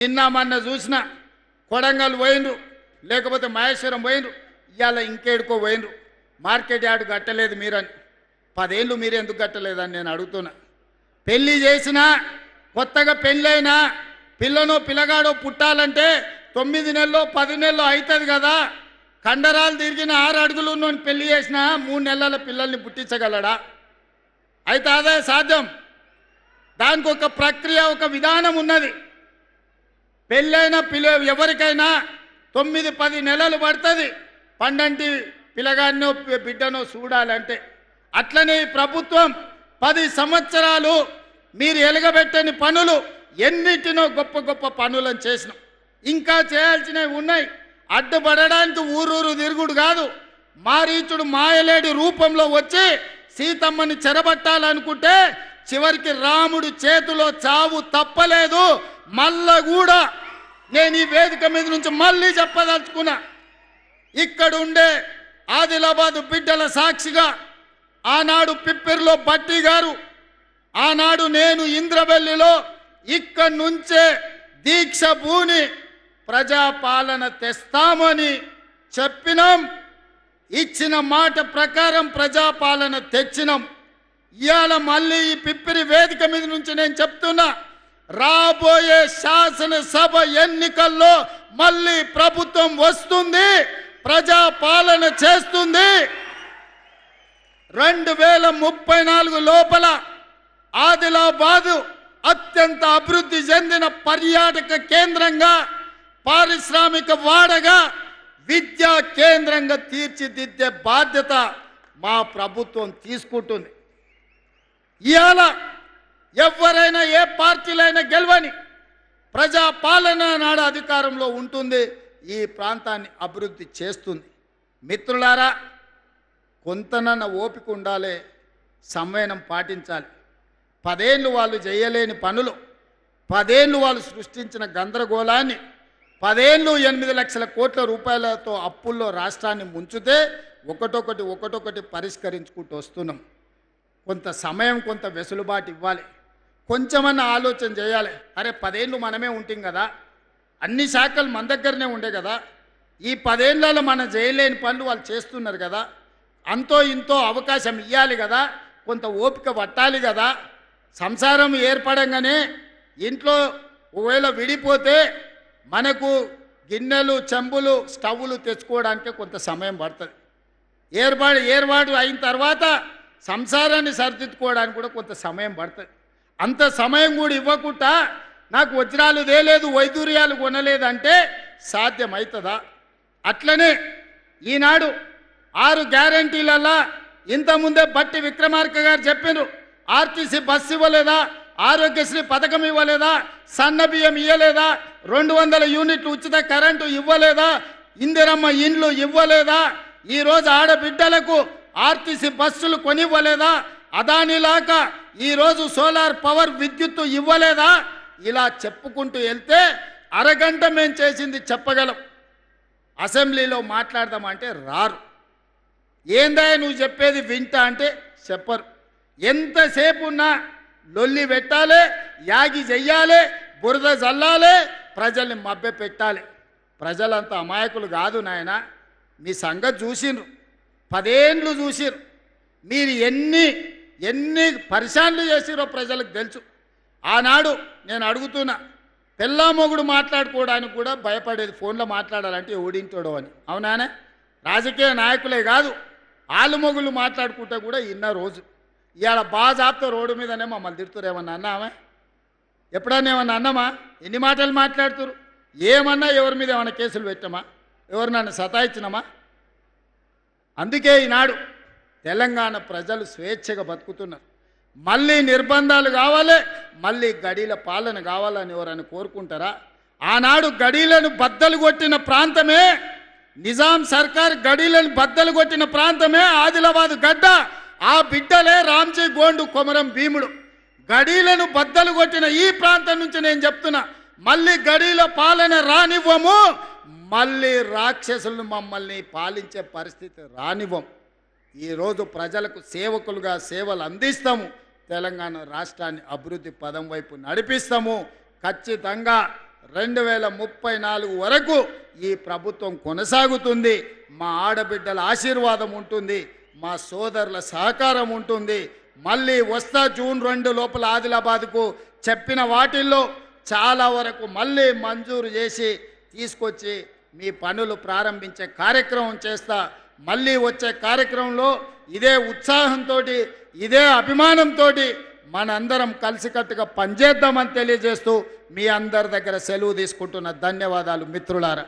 నిన్న మొన్న చూసిన కొడంగల్ పోయినరు, లేకపోతే మహేశ్వరం పోయినరు, ఇవాళ ఇంకేడుకో పోయినరు. మార్కెట్ యార్డు కట్టలేదు మీరని. 10 ఏళ్ళు మీరు ఎందుకు కట్టలేదని నేను అడుగుతున్నా. పెళ్ళి చేసినా, కొత్తగా పెళ్ళైనా పిల్లనో పిల్లగాడో పుట్టాలంటే 9 నెలల్లో 10 నెలల్లో అవుతుంది కదా. కండరాలు తిరిగిన 6 అడుగులు ఉన్నోని పెళ్లి చేసినా 3 నెలల పిల్లల్ని పుట్టించగలడా? అయితే అదే సాధ్యం. దానికి ఒక ప్రక్రియ, ఒక విధానం ఉన్నది. పెళ్ళైన ఎవరికైనా 9-10 నెలలు పడుతుంది పండంటి పిల్లగాడినో బిడ్డనో చూడాలంటే. అట్లనే ప్రభుత్వం 10 సంవత్సరాలు మీరు ఎలగబెట్టని పనులు ఎన్నిటినో గొప్ప గొప్ప పనులను చేసినాం. ఇంకా చేయాల్సినవి ఉన్నాయి. అడ్డుపడడానికి ఊరూరు తిరుగుడు కాదు, మారీచుడు మాయలేడి రూపంలో వచ్చి సీతమ్మని చెరబట్టాలనుకుంటే చివరికి రాముడు చేతిలో చావు తప్పలేదు. మళ్ళా కూడా నేను ఈ వేదిక మీద నుంచి మళ్ళీ చెప్పదలుచుకున్నా, ఇక్కడ ఉండే ఆదిలాబాద్ బిడ్డల సాక్షిగా ఆనాడు పిప్పిరిలో బట్టి గారు, ఆనాడు నేను ఇంద్రవెల్లిలో ఇక్కడి నుంచే దీక్ష భూని ప్రజాపాలన తెస్తామని చెప్పినాం. ఇచ్చిన మాట ప్రకారం ప్రజాపాలన తెచ్చినాం. ఇవాళ మళ్ళీ ఈ పిప్పిరి వేదిక మీద నుంచి నేను చెప్తున్నా, రాబోయే శాసనసభ ఎన్నికల్లో మళ్ళీ ప్రభుత్వం వస్తుంది, ప్రజాపాలన చేస్తుంది. 2034 లోపల ఆదిలాబాదు అత్యంత అభివృద్ధి చెందిన పర్యాటక కేంద్రంగా, పారిశ్రామిక వాడగా, విద్యా కేంద్రంగా తీర్చిదిద్దే బాధ్యత మా ప్రభుత్వం తీసుకుంటుంది. ఇవాళ ఎవరైనా ఏ పార్టీలైనా గెలవని, ప్రజాపాలన నాడు అధికారంలో ఉంటుంది, ఈ ప్రాంతాన్ని అభివృద్ధి చేస్తుంది. మిత్రులారా, కొంతనన్న ఓపిక ఉండాలి, సంయమనం పాటించాలి. 10 ఏళ్ళు వాళ్ళు చేయలేని పనులు, 10 ఏళ్ళు వాళ్ళు సృష్టించిన గందరగోళాన్ని, 10 ఏళ్ళు 8 లక్షల కోట్ల రూపాయలతో అప్పుల్లో రాష్ట్రాన్ని ముంచితే ఒకటొకటి పరిష్కరించుకుంటూ వస్తున్నాం. కొంత సమయం, కొంత వెసులుబాటు ఇవ్వాలి, కొంచెమన్నా ఆలోచన చేయాలి. అరే 10 ఏళ్ళు మనమే ఉంటాం కదా, అన్ని శాఖలు మన దగ్గరనే ఉండే కదా, ఈ 10 ఏళ్ళలో మనం చేయలేని పనులు వాళ్ళు చేస్తున్నారు కదా, అంతో ఇంతో అవకాశం ఇవ్వాలి కదా, కొంత ఓపిక పట్టాలి కదా. సంసారం ఏర్పడంగానే ఇంట్లో ఒకవేళ విడిపోతే మనకు గిన్నెలు, చెంబులు, స్టవ్లు తెచ్చుకోవడానికి కొంత సమయం పడుతుంది. ఏర్పాటు అయిన తర్వాత సంసారాన్ని సరిదిద్దుకోవడానికి కూడా కొంత సమయం పడుతుంది. అంత సమయం కూడా ఇవ్వకుండా నాకు వజ్రాలు తేలేదు, వైదూర్యాలు కొనలేదంటే సాధ్యమవుతుందా? అట్లనే ఈనాడు 6 గ్యారంటీలలో ఇంతకుముందే బట్టి విక్రమార్క గారు చెప్పినారు, ఆర్టీసీ బస్సు ఇవ్వలేదా, ఆరోగ్యశ్రీ పథకం ఇవ్వలేదా, సన్న బియ్యం ఇవ్వలేదా, 200 యూనిట్లు ఉచిత కరెంటు ఇవ్వలేదా, ఇందిరమ్మ ఇండ్లు ఇవ్వలేదా, ఈరోజు ఆడబిడ్డలకు ఆర్టీసీ బస్సులు కొనివ్వలేదా, అదానిలాగా ఈరోజు సోలార్ పవర్ విద్యుత్తు ఇవ్వలేదా? ఇలా చెప్పుకుంటూ వెళ్తే అరగంట మేము చేసింది చెప్పగలం. అసెంబ్లీలో మాట్లాడదామంటే రారు. ఏందా నువ్వు చెప్పేది వింటా అంటే చెప్పరు. ఎంతసేపు ఉన్నా లొల్లి పెట్టాలి, యాగి చెయ్యాలి, బురద జల్లాలి, ప్రజల్ని మభ్య పెట్టాలి. ప్రజలంతా అమాయకులు కాదు నాయన. మీ సంగతి చూసిండ్రు, 10 ఏళ్ళు చూసిర్రు. మీరు ఎన్ని పరిశాన్లు చేసిరో ప్రజలకు తెలుసు. ఆనాడు నేను అడుగుతున్నా, పెళ్ళా మొగుడు మాట్లాడుకోవడానికి కూడా భయపడేది, ఫోన్లో మాట్లాడాలంటే ఎవడింటాడో అని. అవునానే? రాజకీయ నాయకులే కాదు, ఆలు మొగుళ్ళు మాట్లాడుకుంటే కూడా ఇన్న రోజు. ఇవాళ బాజాబ్తో రోడ్డు మీదనే మమ్మల్ని తిడుతురు. ఏమన్నా అన్నామా? ఎప్పుడన్నా ఏమన్నా అన్నామా? ఎన్ని మాటలు మాట్లాడుతురు? ఏమన్నా ఎవరి మీద ఏమన్నా కేసులు పెట్టామా? ఎవరు నన్ను సతాయించినామా? అందుకే ఈనాడు తెలంగాణ ప్రజలు స్వేచ్ఛగా బతుకుతున్నారు. మళ్ళీ నిర్బంధాలు కావాలి, మళ్ళీ గడీల పాలన కావాలని ఎవరని కోరుకుంటారా? ఆనాడు గడీలను బద్దలు కొట్టిన ప్రాంతమే, నిజాం సర్కార్ గడీలను బద్దలు కొట్టిన ప్రాంతమే ఆదిలాబాద్ గడ్డ. ఆ బిడ్డలే రామ్జీ గోండు, కొమరం భీముడు. గడీలను బద్దలు కొట్టిన ఈ ప్రాంతం నుంచి నేను చెప్తున్నా, మళ్ళీ గడీల పాలన రానివ్వము, మళ్ళీ రాక్షసులను మమ్మల్ని పాలించే పరిస్థితి రానివ్వం. ఈరోజు ప్రజలకు సేవకులుగా సేవలు అందిస్తాము, తెలంగాణ రాష్ట్రాన్ని అభివృద్ధి పదం వైపు నడిపిస్తాము. ఖచ్చితంగా 2034 వరకు ఈ ప్రభుత్వం కొనసాగుతుంది. మా ఆడబిడ్డల ఆశీర్వాదం ఉంటుంది, మా సోదరుల సహకారం ఉంటుంది. మళ్ళీ వస్తా జూన్ 2 లోపల ఆదిలాబాద్కు చెప్పిన వాటిల్లో చాలా వరకు మళ్ళీ మంజూరు చేసి తీసుకొచ్చి మీ పనులు ప్రారంభించే కార్యక్రమం చేస్తా. మళ్ళీ వచ్చే కార్యక్రమంలో ఇదే ఉత్సాహంతో ఇదే అభిమానంతో మనందరం కలిసికట్టుగా పనిచేద్దామని తెలియజేస్తూ మీ అందరి దగ్గర సెలవు తీసుకుంటున్న ధన్యవాదాలు మిత్రులారా.